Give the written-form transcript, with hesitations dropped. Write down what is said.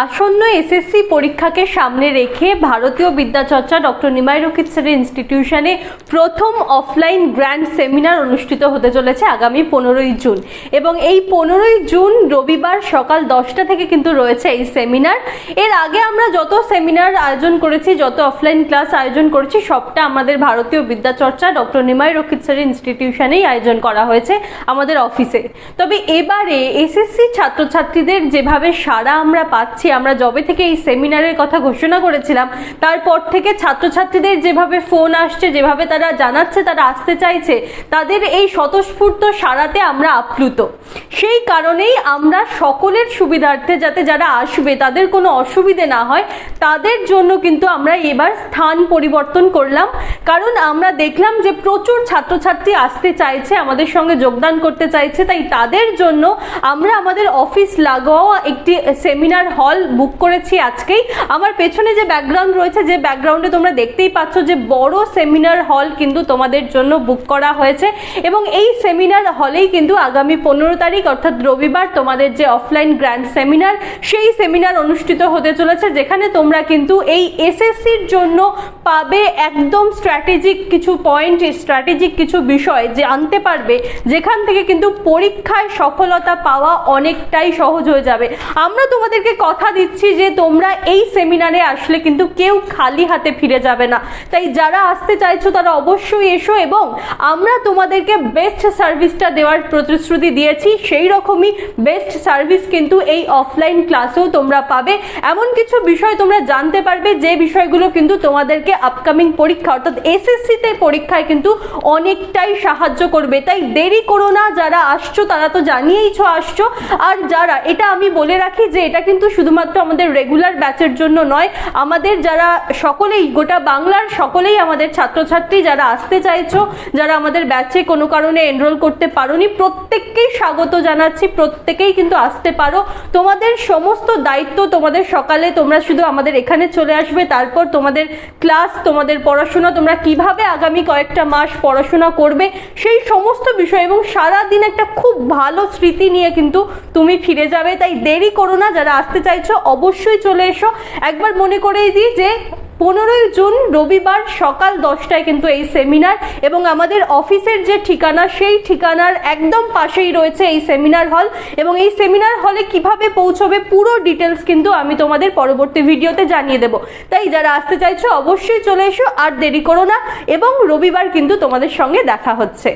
আসন্ন এসএসসি পরীক্ষাকে সামনে রেখে ভারতীয় বিদ্যাচর্চা ডক্টর নিমাই রক্ষিত স্যারের ইনস্টিটিউশনে প্রথম অফলাইন গ্র্যান্ড সেমিনার অনুষ্ঠিত হতে চলেছে আগামী 15ই জুন এবং এই 15ই জুন রবিবার সকাল 10টা থেকে কিন্তু রয়েছে এই সেমিনার। এর আগে আমরা যত সেমিনার আয়োজন করেছি, যত অফলাইন ক্লাস আয়োজন করেছি, সবটা আমাদের ভারতীয় বিদ্যাচর্চা ডক্টর নিমাই রক্ষিত স্যারের ইনস্টিটিউশনেই আয়োজন করা হয়েছে আমাদের অফিসে। তবে এবারে এসএসসি ছাত্রছাত্রীদের যেভাবে সাড়া আমরা পাচ্ছি, আমরা যবে থেকে এই সেমিনারের কথা ঘোষণা করেছিলাম তারপর থেকে ছাত্রছাত্রীদের যেভাবে ফোন আসছে, যেভাবে তারা জানাচ্ছে তারা আসতে চাইছে, তাদের এই স্বতঃস্ফূর্ত সাড়াতে আমরা আপ্লুত। সেই কারণেই আমরা সকলের সুবিধার্থে, যাতে যারা আসবে তাদের কোনো অসুবিধে না হয়, তাদের জন্য কিন্তু আমরা এবার স্থান পরিবর্তন করলাম। কারণ আমরা দেখলাম যে প্রচুর ছাত্রছাত্রী আসতে চাইছে, আমাদের সঙ্গে যোগদান করতে চাইছে, তাই তাদের জন্য আমরা আমাদের অফিস লাগোয়া একটি সেমিনার হল বুক করেছি আজকেই। আমার পেছনে যে ব্যাকগ্রাউন্ড রয়েছে, যে ব্যাকগ্রাউন্ডে তোমরা দেখতেই পাচ্ছ যে বড় সেমিনার হল কিন্তু তোমাদের জন্য বুক করা হয়েছে এবং এই সেমিনার হলেই কিন্তু আগামী 15 তারিখ অর্থাৎ রবিবার তোমাদের যে অফলাইন গ্র্যান্ড সেমিনার, সেই সেমিনার অনুষ্ঠিত হতে চলেছে, যেখানে তোমরা কিন্তু এই এসএসসির জন্য পাবে একদম স্ট্র্যাটেজিক কিছু পয়েন্ট, স্ট্র্যাটেজিক কিছু বিষয় যে আনতে পারবে, যেখান থেকে কিন্তু পরীক্ষায় সফলতা পাওয়া অনেকটাই সহজ হয়ে যাবে। আমরা তোমাদেরকে কথা দিচ্ছি যে তোমরা এই সেমিনারে আসলে কিন্তু কেউ খালি হাতে ফিরে যাবে না। তাই যারা আসতে চাইছো তারা অবশ্যই এসো এবং আমরা তোমাদেরকে বেস্ট সার্ভিসটা দেওয়ার প্রতিশ্রুতি দিয়েছি, সেই রকমই বেস্ট সার্ভিস কিন্তু এই অফলাইন ক্লাসেও তোমরা পাবে। এমন কিছু বিষয় তোমরা জানতে পারবে যে বিষয়গুলো কিন্তু তোমাদেরকে আপকামিং পরীক্ষা অর্থাৎ এসএসসিতে পরীক্ষায় কিন্তু অনেকটাই সাহায্য করবে। তাই দেরি করো না, যারা আসছো তারা তো জানিয়েইছো আসছো, আর যারা, এটা আমি বলে রাখি যে এটা কিন্তু শুধুমাত্র আমাদের রেগুলার ব্যাচের জন্য নয়, আমাদের যারা সকলেই, গোটা বাংলার সকলেই আমাদের ছাত্রছাত্রী যারা আসতে চাইছো, যারা আমাদের ব্যাচে কোনো কারণে এনরোল করতে পারোনি, প্রত্যেককেই স্বাগত জানাচ্ছি। প্রত্যেকেই কিন্তু আসতে পারো। তোমাদের সমস্ত দায়িত্ব, তোমাদের সকালে তোমরা শুধু আমাদের এখানে চলে আসবে, তারপর তোমাদের ক্লাস, তোমাদের পড়াশোনা, তোমরা কিভাবে আগামী কয়েকটা মাস পড়াশোনা করবে সেই সমস্ত বিষয়, এবং সারাদিন একটা খুব ভালো স্মৃতি নিয়ে কিন্তু তুমি ফিরে যাবে। তাই দেরি করো না, যারা আসতে চাইছো অবশ্যই চলে এসো। একবার মনে করেই দিই যে 15ই জুন রবিবার সকাল 10টায় কিন্তু এই সেমিনার, এবং আমাদের অফিসের যে ঠিকানা সেই ঠিকানার একদম পাশেই রয়েছে এই সেমিনার হল, এবং এই সেমিনার হলে কিভাবে পৌঁছবে পুরো ডিটেলস কিন্তু আমি তোমাদের পরবর্তী ভিডিওতে জানিয়ে দেব। তাই যারা আসতে চাইছো অবশ্যই চলে এসো, আর দেরি করো না, এবং রবিবার কিন্তু তোমাদের সঙ্গে দেখা হচ্ছে।